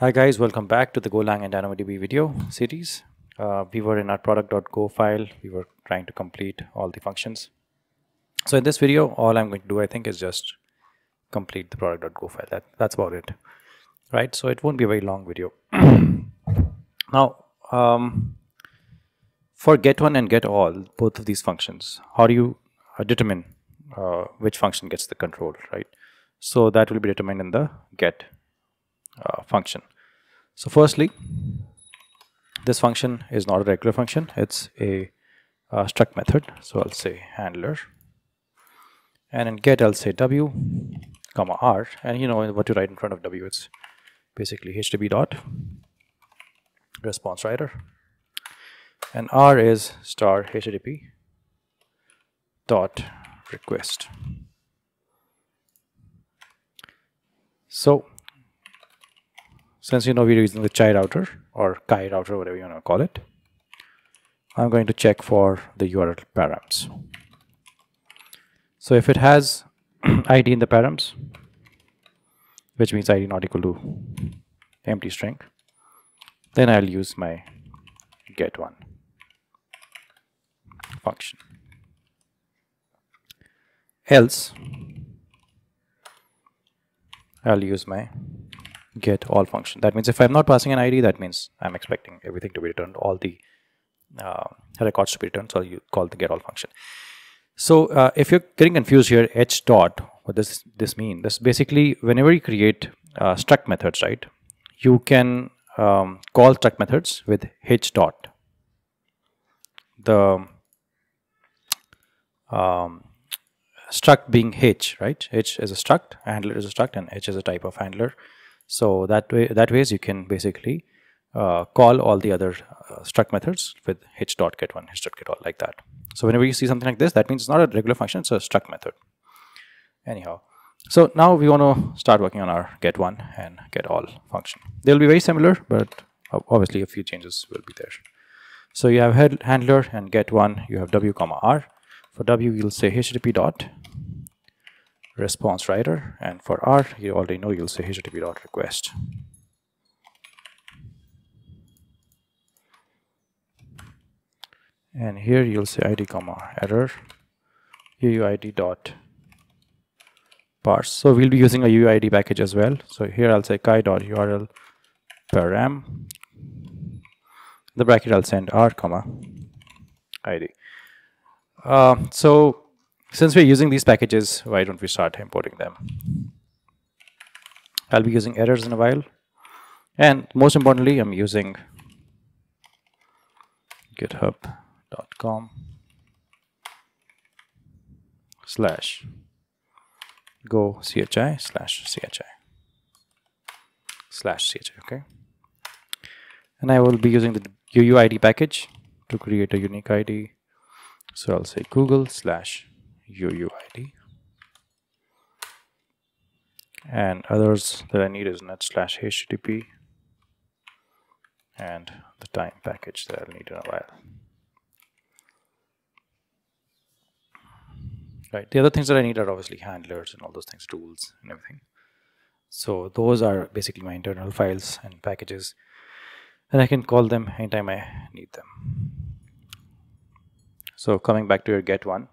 Hi guys, welcome back to the golang and DynamoDB video series. We were in our product.go file. We were trying to complete all the functions. So in this video, all I'm going to do, I think, is just complete the product.go file. That's about it, right? So it won't be a very long video. Now, for get1 and getAll, both of these functions, how do you determine which function gets the control, right? So that will be determined in the get function. So firstly, this function is not a regular function, it's a struct method. So I'll say handler, and in get I'll say w comma r, and you know what to write in front of w. It's basically http dot response writer, and r is star http dot request. So since you know we're using the chai router or chi router, whatever you want to call it, I'm going to check for the URL params. So if it has ID in the params, which means ID not equal to empty string, then I'll use my get1 function. Else, I'll use my getAll function. That means if I'm not passing an ID, that means I'm expecting everything to be returned, all the records to be returned, so you call the getAll function. So if you're getting confused here, h dot, what does this mean? This basically, whenever you create struct methods, right, you can call struct methods with h dot. The struct being h, right? H is a struct, handler is a struct, and h is a type of handler. So that ways you can basically call all the other struct methods with h.get1, h.getAll, like that. So whenever you see something like this, that means it's not a regular function, it's a struct method. Anyhow, so now we want to start working on our get1 and getAll function. They'll be very similar, but obviously a few changes will be there. So you have handler, and get1 you have w comma r. For w you'll say http dot response writer, and for r you already know, you'll say http dot request. And here you'll say id comma error uuid dot parse. So we'll be using a uuid package as well. So here I'll say chi dot url param, the bracket I'll send r comma id. So since we're using these packages, why don't we start importing them? I'll be using errors in a while, and most importantly, I'm using github.com/go-chi/chi/chi, okay? And I will be using the uuid package to create a unique ID. So I'll say google/uuid, and others that I need is net/http and the time package that I'll need in a while. Right, the other things that I need are obviously handlers and all those things, tools and everything. So those are basically my internal files and packages, and I can call them anytime I need them. So coming back to your get1.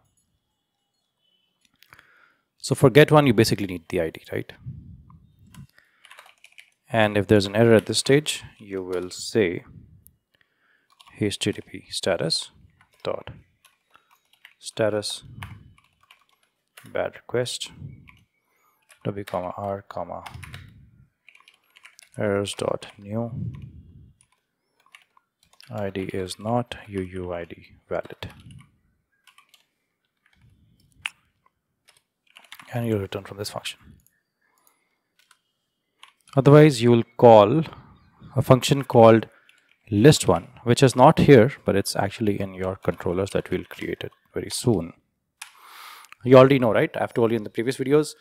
So for get1, you basically need the ID, right? And if there's an error at this stage, you will say http status dot status bad request w comma r comma errors dot new id is not uuid valid, and you'll return from this function. Otherwise, you will call a function called list1, which is not here, but it's actually in your controllers that we'll create it very soon. You already know, right? I've told you in the previous videos,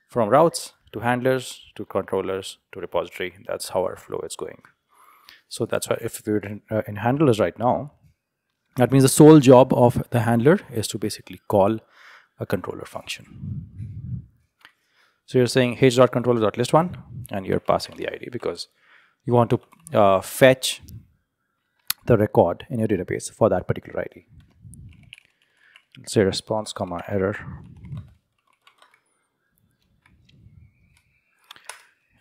from routes to handlers to controllers to repository, that's how our flow is going. So that's why if we're in handlers right now, that means the sole job of the handler is to basically call a controller function. So you're saying h.controller.list1, and you're passing the ID because you want to fetch the record in your database for that particular ID. Let's say response comma error,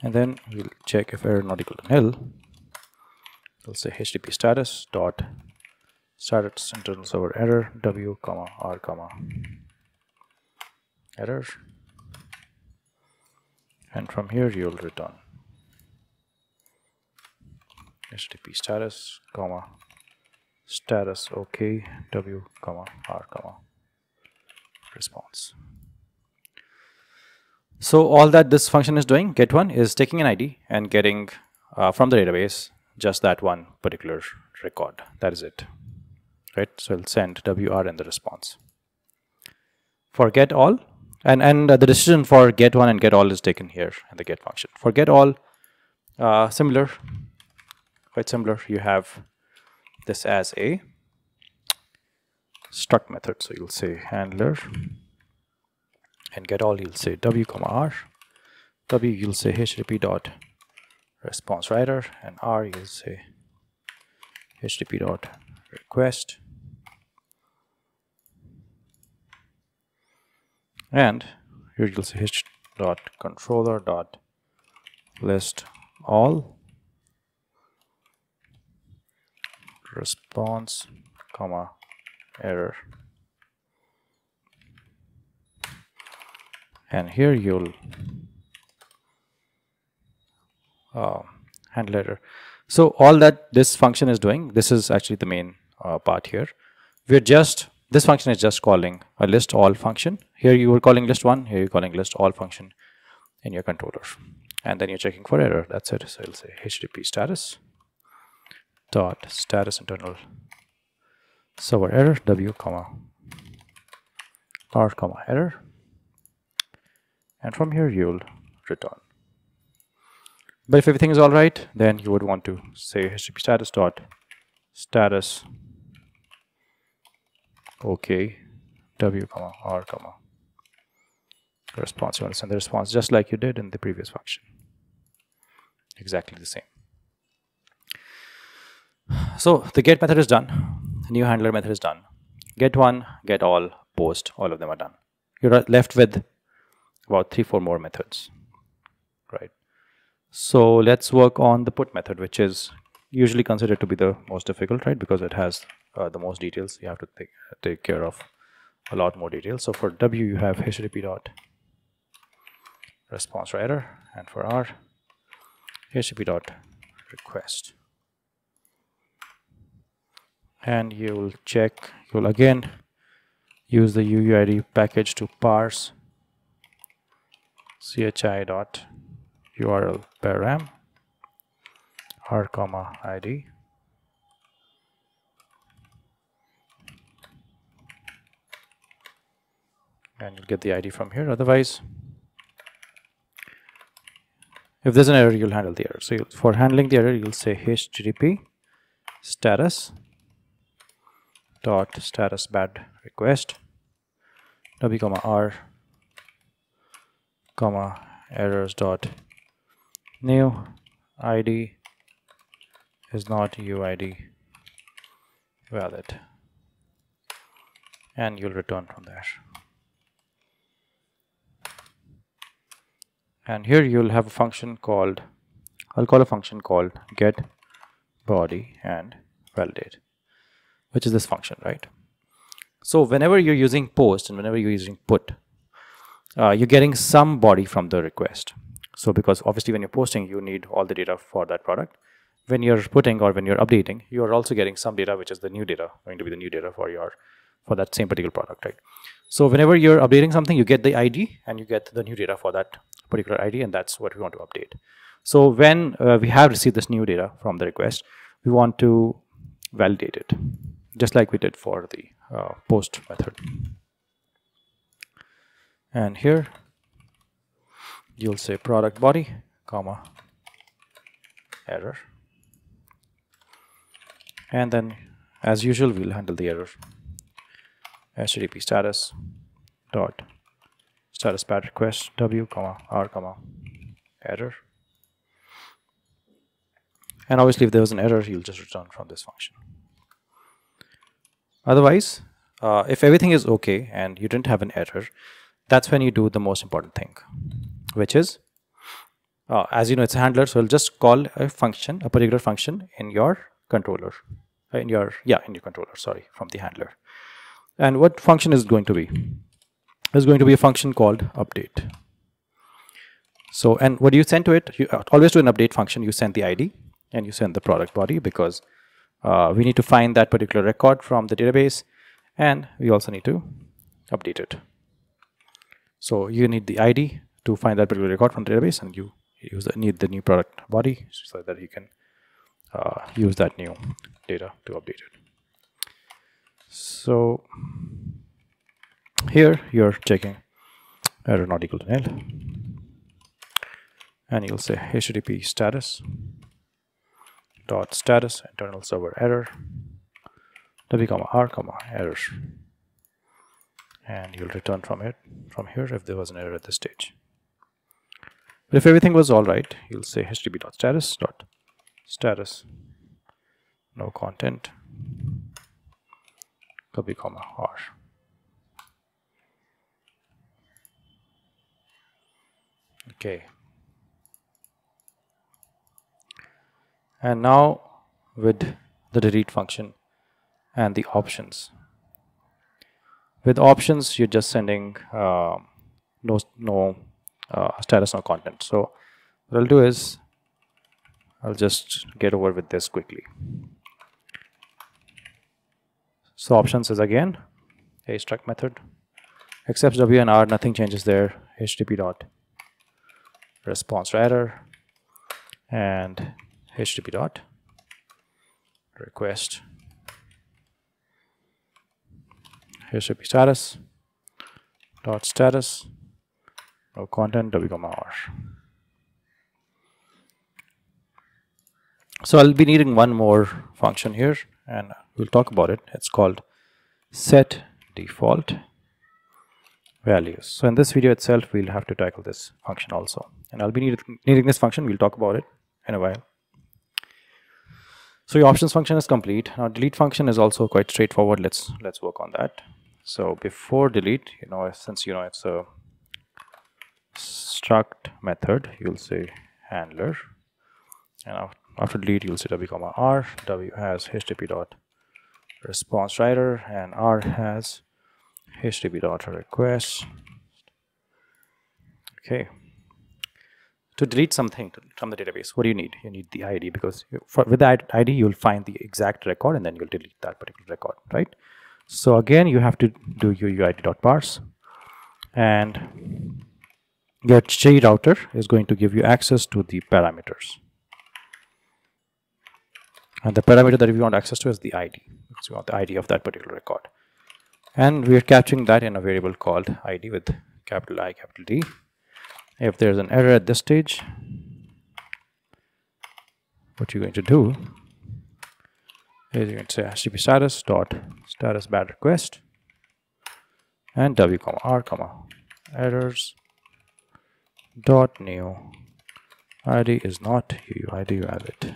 and then we'll check if error not equal to nil. We'll say http status dot status internal server error w comma r comma error, and from here you'll return http status comma status OK w comma r comma response. So all that this function is doing, get one, is taking an ID and getting from the database just that one particular record. That is it, right? So it'll send WR in the response. For get all, and the decision for get one and get all is taken here in the get function. For get all, similar, quite similar. You have this as a struct method. So you'll say handler, and get all you'll say w comma r, w you'll say http dot response writer, and r you'll say http dot request, and here you'll say http dot controller dot list all response comma error, and here you'll handle error. So all that this function is doing, this is actually the main part here. This function is just calling a list all function. Here you were calling list one, here you're calling list all function in your controller, and then you're checking for error. That's it. So I'll say http status dot status internal server error w comma r comma error, and from here you'll return. But if everything is all right, then you would want to say http status dot status OK w comma r comma response. You want to send the response just like you did in the previous function, exactly the same. So the get method is done, the new handler method is done. Get one, get all, post, all of them are done. You're left with about 3-4 more methods, right? So let's work on the put method, which is usually considered to be the most difficult, right? Because it has the most details. You have to take care of a lot more details. So for W, you have http dot response writer, and for R, http dot request. And you'll check, you'll again use the UUID package to parse chi dot URL param r comma id, and you'll get the ID from here. Otherwise, if there's an error, you'll handle the error. So for handling the error, you'll say http status dot status bad request w comma r comma errors dot new id is not UID valid, and you'll return from there. And here you'll have a function called, I'll call a function called get body and validate, which is this function, right? So whenever you're using post and whenever you're using put, you're getting some body from the request. So because obviously when you're posting, you need all the data for that product. When you're putting or when you're updating, you're also getting some data, which is the new data, going to be the new data for that same particular product, right? So whenever you're updating something, you get the ID and you get the new data for that particular ID, and that's what we want to update. So when we have received this new data from the request, we want to validate it, just like we did for the post method. And here you'll say product body comma error, and then as usual we'll handle the error. http status dot status bad request w comma r comma error, And obviously if there was an error, you'll just return from this function. Otherwise, if everything is okay and you didn't have an error, that's when you do the most important thing, which is, as you know, it's a handler, so it'll just call a function, a particular function in your controller, in your controller, sorry, from the handler. And what function is going to be? It's going to be a function called update. So, and what you send to it, you always do an update function, you send the ID and you send the product body, because we need to find that particular record from the database, and we also need to update it. So you need the ID to find that particular record from the database, and you need the new product body so that you can use that new data to update it. So here you're checking error not equal to nil, and you'll say HTTP status dot status internal server error w comma r comma error, and you'll return from here if there was an error at this stage. But if everything was all right, you'll say http dot status no content w comma r. Okay. And now with the delete function and the options. With options, you're just sending no status, no content. So what I'll do is I'll just get over with this quickly. So options is again a struct method, accepts w and r, nothing changes there. HTTP dot response error and HTTP dot request HTTP status dot status no content w comma r. So I'll be needing one more function here, and we'll talk about it. It's called set default values. So in this video itself, we'll have to tackle this function also, and I'll be needing this function. We'll talk about it in a while. So your options function is complete. Now delete function is also quite straightforward. Let's work on that. So before delete, since it's a struct method, you'll say handler, and after delete you'll say w comma r. W has http dot response writer and r has http dot request. Okay. To delete something from the database, what do you need? You need the ID, because with that ID you'll find the exact record and then you'll delete that particular record, right? So again, you have to do your uid.parse, and your JRouter is going to give you access to the parameters. And the parameter that we want access to is the ID, because we want the ID of that particular record. And we are capturing that in a variable called ID with capital I, capital D. If there's an error at this stage, what you're going to do is you're going to say http status dot status bad request and w comma r comma errors dot new ID is not UUID, you have it,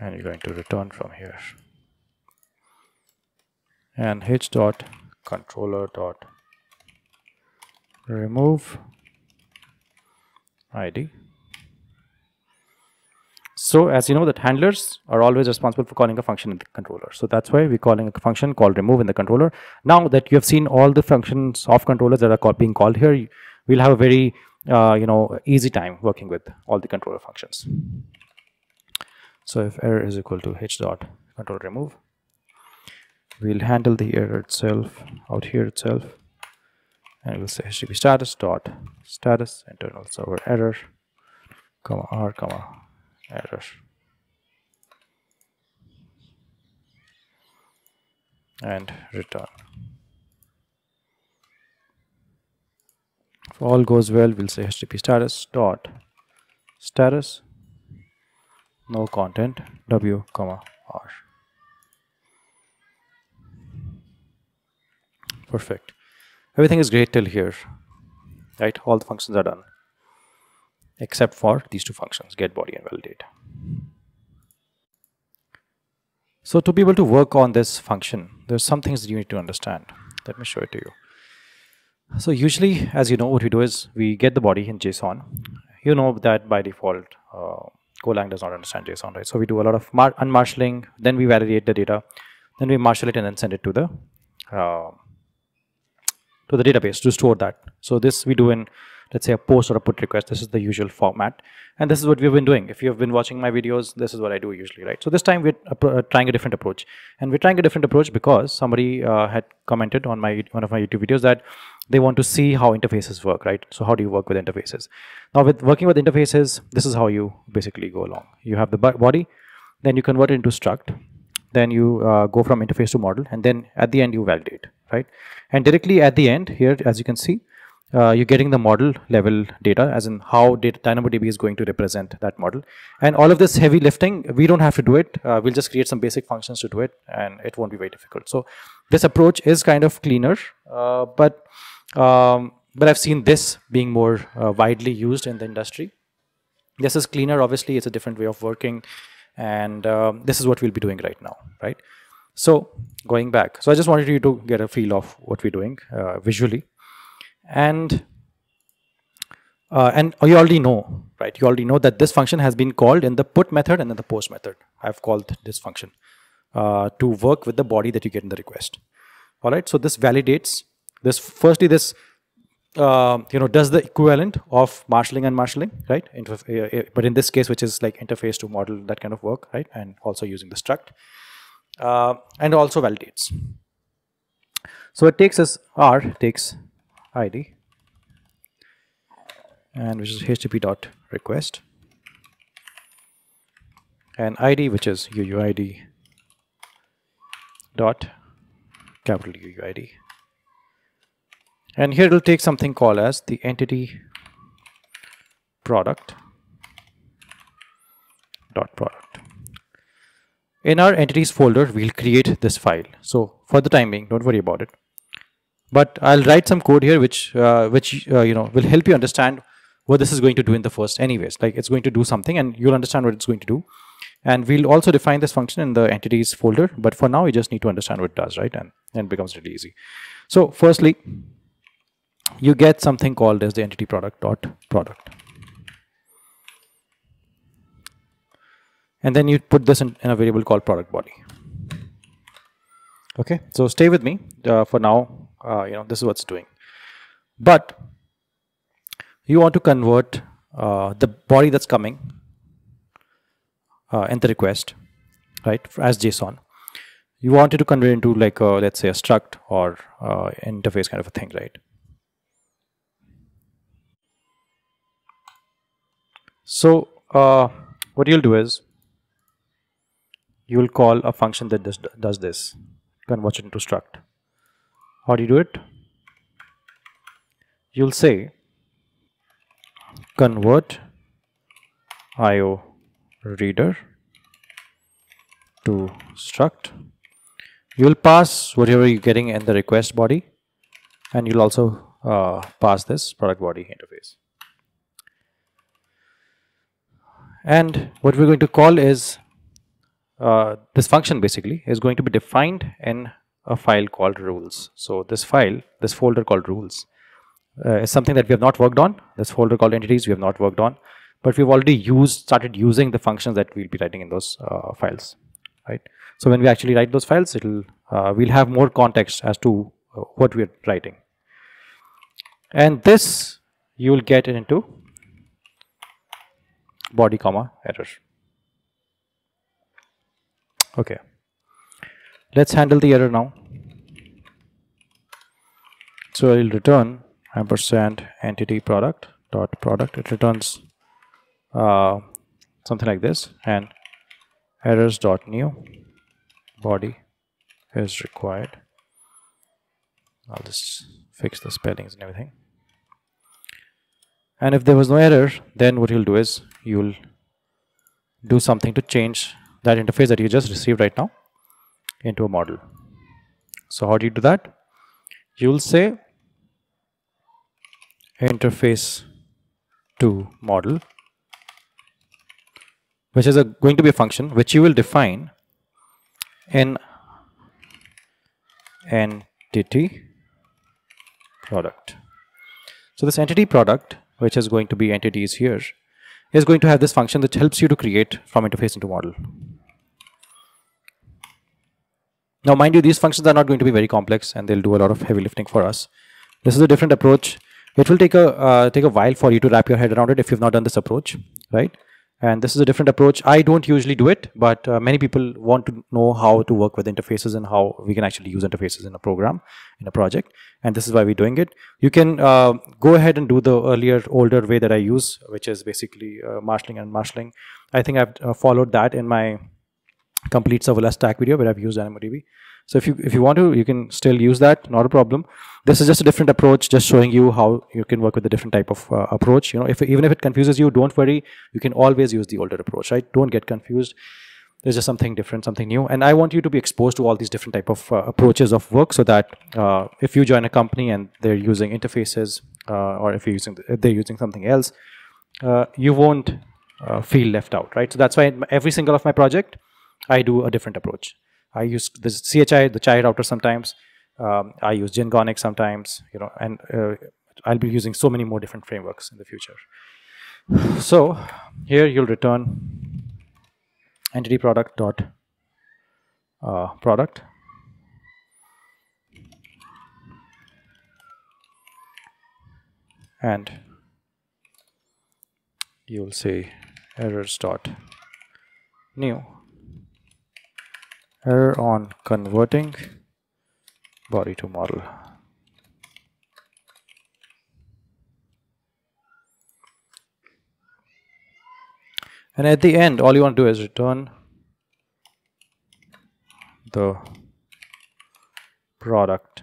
and you're going to return from here. And h dot controller dot remove ID. So as you know, that handlers are always responsible for calling a function in the controller. So that's why we're calling a function called remove in the controller. Now that you have seen all the functions of controllers that are being called here, we'll have a very easy time working with all the controller functions. So if error is equal to h dot controller remove, we'll handle the error itself out here itself, and we'll say http status dot status internal server error comma r comma error, and return. If all goes well, we'll say http status dot status no content w comma r. Perfect. Everything is great till here, right? All the functions are done. except for these two functions, get body and validate. So to be able to work on this function, there's some things that you need to understand. Let me show it to you. So usually, as you know, what we do is we get the body in JSON. You know that by default, Golang does not understand JSON, right? So we do a lot of unmarshalling, then we validate the data, then we marshal it and then send it to the database to store that. So this we do in, let's say, a post or a put request. This is the usual format, and this is what we've been doing. If you have been watching my videos, this is what I do usually, right? So this time we're trying a different approach, and we're trying a different approach because somebody had commented on one of my YouTube videos that they want to see how interfaces work, right? So how do you work with interfaces? Now, with working with interfaces, this is how you basically go along. You have the body, then you convert it into struct, then you go from interface to model, and then at the end you validate, right? And directly at the end here, as you can see, you're getting the model level data, as in how DynamoDB is going to represent that model. And all of this heavy lifting, we don't have to do it. We'll just create some basic functions to do it, and it won't be very difficult. So this approach is kind of cleaner, but I've seen this being more widely used in the industry. This is cleaner, obviously. It's a different way of working, and this is what we'll be doing right now, right? So going back, so I just wanted you to get a feel of what we're doing visually. And you already know, right? You already know that this function has been called in the put method and then the post method. I've called this function to work with the body that you get in the request. All right. So this validates this. Firstly, this does the equivalent of marshalling and marshalling, right? But in this case, which is like interface to model, that kind of work, right? And also using the struct, and also validates. So it takes takes ID, and which is http.request, and ID, which is UUID dot capital UUID, and here it will take something called as the entity product dot product. In our entities folder, we'll create this file. So for the time being, don't worry about it. But I'll write some code here which will help you understand what this is going to do in the first anyways. Like, it's going to do something and you'll understand what it's going to do. And we'll also define this function in the entities folder. But for now, you just need to understand what it does, right? And then it becomes really easy. So firstly, you get something called as the entity product dot product. And then you put this in a variable called product body. Okay, so stay with me for now. This is what's doing. But you want to convert the body that's coming in the request, right, as JSON. You want it to convert into like let's say a struct or interface kind of a thing, right? So what you'll do is you will call a function that does this, converts it into struct. How do you do it? You'll say convert IO reader to struct. You'll pass whatever you're getting in the request body, and you'll also pass this product body interface. And what we're going to call is this function basically is going to be defined in a file called rules. So this folder called rules is something that we have not worked on. This folder called entities we have not worked on, but we've already started using the functions that we'll be writing in those files, right? So when we actually write those files, we'll have more context as to what we're writing. And this you will get it into body comma error. Okay. Let's handle the error now. So I'll return ampersand entity product dot product. It returns something like this, and errors dot new body is required. I'll just fix the spellings and everything. And if there was no error, then what you'll do is you'll do something to change that interface that you just received right now into a model. So how do you do that? You'll say interface to model, which is going to be a function which you will define in entity product. So this entity product, which is going to be entities here, is going to have this function that helps you to create from interface into model. Now, mind you, these functions are not going to be very complex and they'll do a lot of heavy lifting for us. This is a different approach. It will take a while for you to wrap your head around it if you've not done this approach, right? And this is a different approach. I don't usually do it, but many people want to know how to work with interfaces and how we can actually use interfaces in a program, in a project. And this is why we're doing it. You can go ahead and do the older way that I use, which is basically marshalling and marshalling. I think I've followed that in my complete serverless stack video where I've used DynamoDB. So if you want to, you can still use that, not a problem. This is just a different approach, just showing you how you can work with a different type of approach. You know, even if it confuses you, don't worry. You can always use the older approach, right? Don't get confused. There's just something different, something new. And I want you to be exposed to all these different type of approaches of work, so that if you join a company and they're using interfaces, or if they're using something else, you won't feel left out, right? So that's why in every single of my project, I do a different approach. I use the CHI, the chai router sometimes. I use Gingonic sometimes, you know, and I'll be using so many more different frameworks in the future. So here you'll return entity product dot product, and you'll say errors dot new. Error on converting body to model. And at the end, all you want to do is return the product,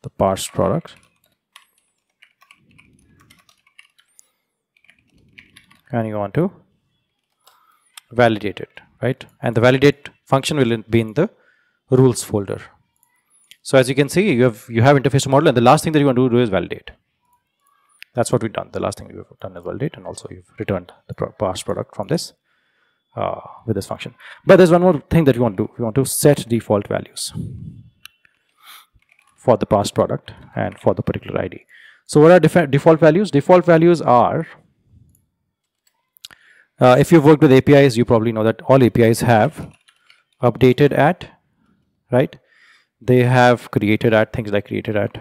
the parsed product, and you want to validate it, right? And the validate function will be in the rules folder. So as you can see, you have interface to model, and the last thing that you want to do is validate. That's what we've done. The last thing we've done is validate, and also you've returned the parsed product from this with this function. But there's one more thing that you want to do. You want to set default values for the parsed product and for the particular ID. So what are default values? Default values are, if you've worked with APIs, you probably know that all APIs have updated at, right? They have created at, things like created at.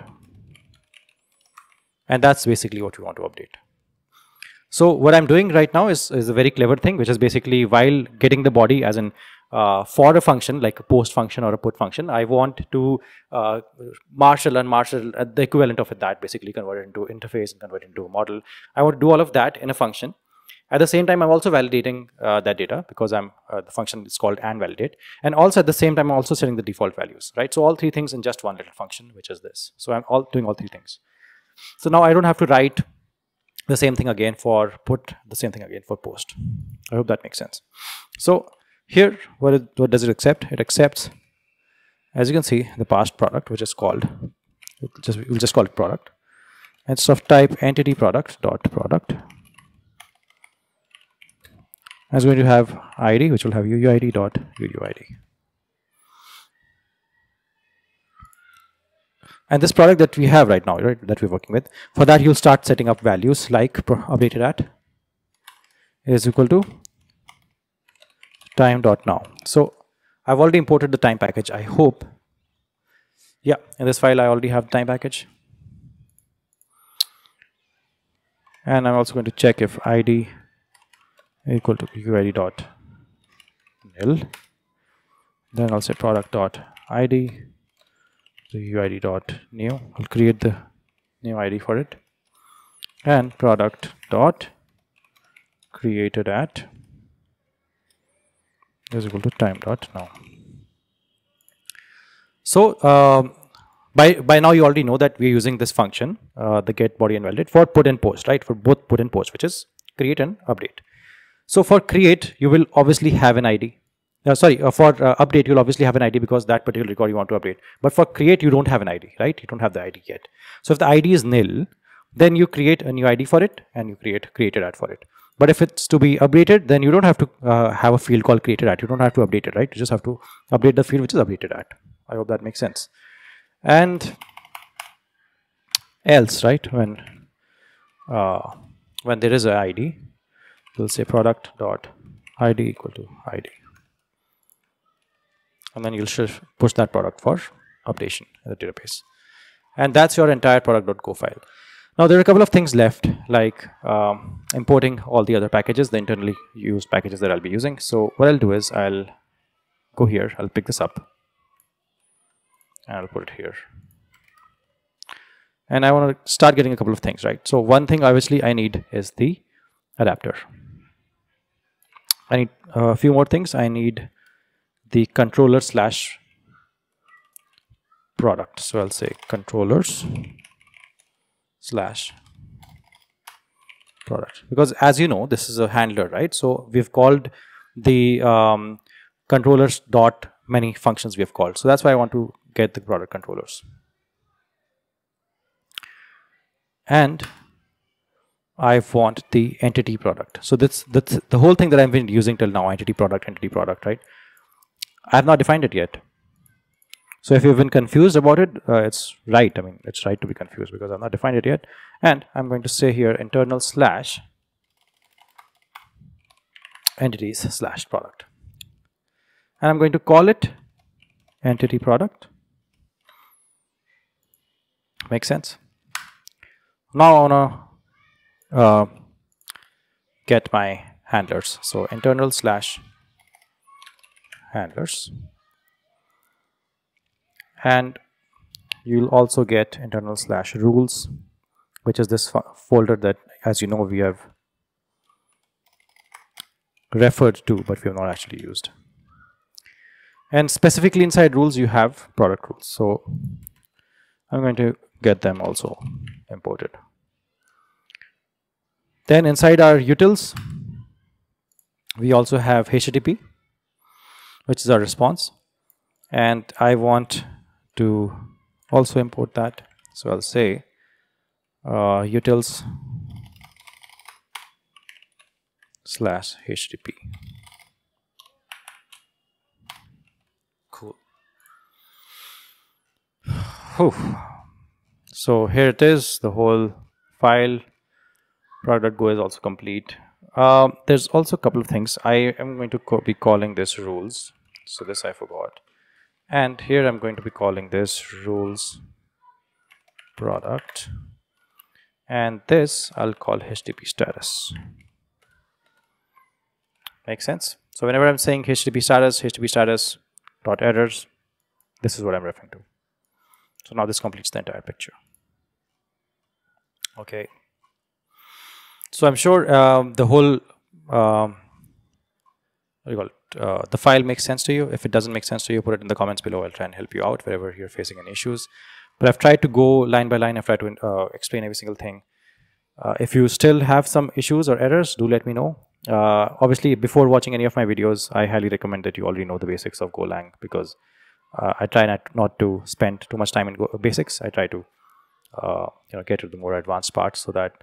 And that's basically what we want to update. So what I'm doing right now is a very clever thing, which is basically while getting the body as in for a function like a post function or a put function, I want to marshal and marshal the equivalent of that, basically convert it into interface and convert it into a model. I want to do all of that in a function. At the same time, I'm also validating that data, because the function is called and-validate. And also at the same time, I'm also setting the default values, right? So all three things in just one little function, which is this. So I'm doing all three things. So now I don't have to write the same thing again for put, the same thing again for post. I hope that makes sense. So here, what does it accept? It accepts, as you can see, the parsed product, which is called, we'll just call it product. And so type entity product dot product. Is going to have ID, which will have UUID dot UUID. And this product that we have right now, right, that we're working with, for that you'll start setting up values like updated at is equal to time dot now. So I've already imported the time package, I hope. Yeah, in this file I already have the time package. And I'm also going to check if ID equal to UUID dot nil. Then I'll say product dot ID, the UUID dot new. I'll create the new ID for it, and product dot created at is equal to time dot now. So by now you already know that we're using this function, the get body and validate, for put and post, right? For both put and post, which is create and update. So for create, you will obviously have an ID. For update, you'll obviously have an ID because that particular record you want to update. But for create, you don't have an ID, right? You don't have the ID yet. So if the ID is nil, then you create a new ID for it and you create created at for it. But if it's to be updated, then you don't have to have a field called created at. You don't have to update it, right? You just have to update the field which is updated at. I hope that makes sense. And else, right? When there is an ID, we'll say product dot ID equal to ID, and then you'll push that product for updation in the database. And that's your entire product.go file. Now there are a couple of things left, like importing all the other packages, the internally used packages that I'll be using. So what I'll do is I'll go here, I'll pick this up, and I'll put it here. And I want to start getting a couple of things, right? So one thing obviously I need is the adapter. I need a few more things. I need the controller slash product. So I'll say controllers slash product, because as you know, this is a handler, right? So we've called the controllers dot many functions we have called. So that's why I want to get the product controllers. And I want the entity product. So that's the whole thing that I've been using till now, entity product, right? I have not defined it yet. So if you've been confused about it, it's right. I mean, it's right to be confused because I've not defined it yet. And I'm going to say here internal slash entities slash product. And I'm going to call it entity product. Make sense? Now I want to get my handlers. So internal slash handlers. And you'll also get internal slash rules, which is this folder that, as you know, we have referred to, but we have not actually used. And specifically inside rules, you have product rules. So I'm going to get them also imported. Then inside our utils, we also have HTTP, which is our response. And I want to also import that. So I'll say utils slash HTTP. Cool. Whew. So here it is, the whole file. Product.go is also complete. There's also a couple of things. I am going to be calling this rules. So this I forgot. And here I'm going to be calling this rules product. And this I'll call HTTP status. Make sense? So whenever I'm saying HTTP status dot errors, this is what I'm referring to. So now this completes the entire picture. Okay. So I'm sure the whole the file makes sense to you. If it doesn't make sense to you, put it in the comments below. I'll try and help you out wherever you're facing any issues. But I've tried to go line by line. I've tried to explain every single thing. If you still have some issues or errors, do let me know. Obviously, before watching any of my videos, I highly recommend that you already know the basics of Golang, because I try not to spend too much time in basics. I try to get to the more advanced parts, so that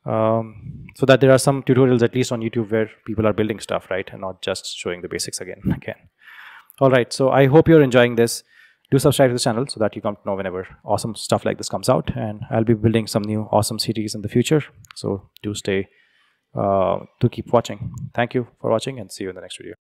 there are some tutorials at least on YouTube where people are building stuff, right, and not just showing the basics again. All right, so I hope you're enjoying this. Do subscribe to the channel so that you come to know whenever awesome stuff like this comes out, and I'll be building some new awesome series in the future. So do keep watching. Thank you for watching, and see you in the next video.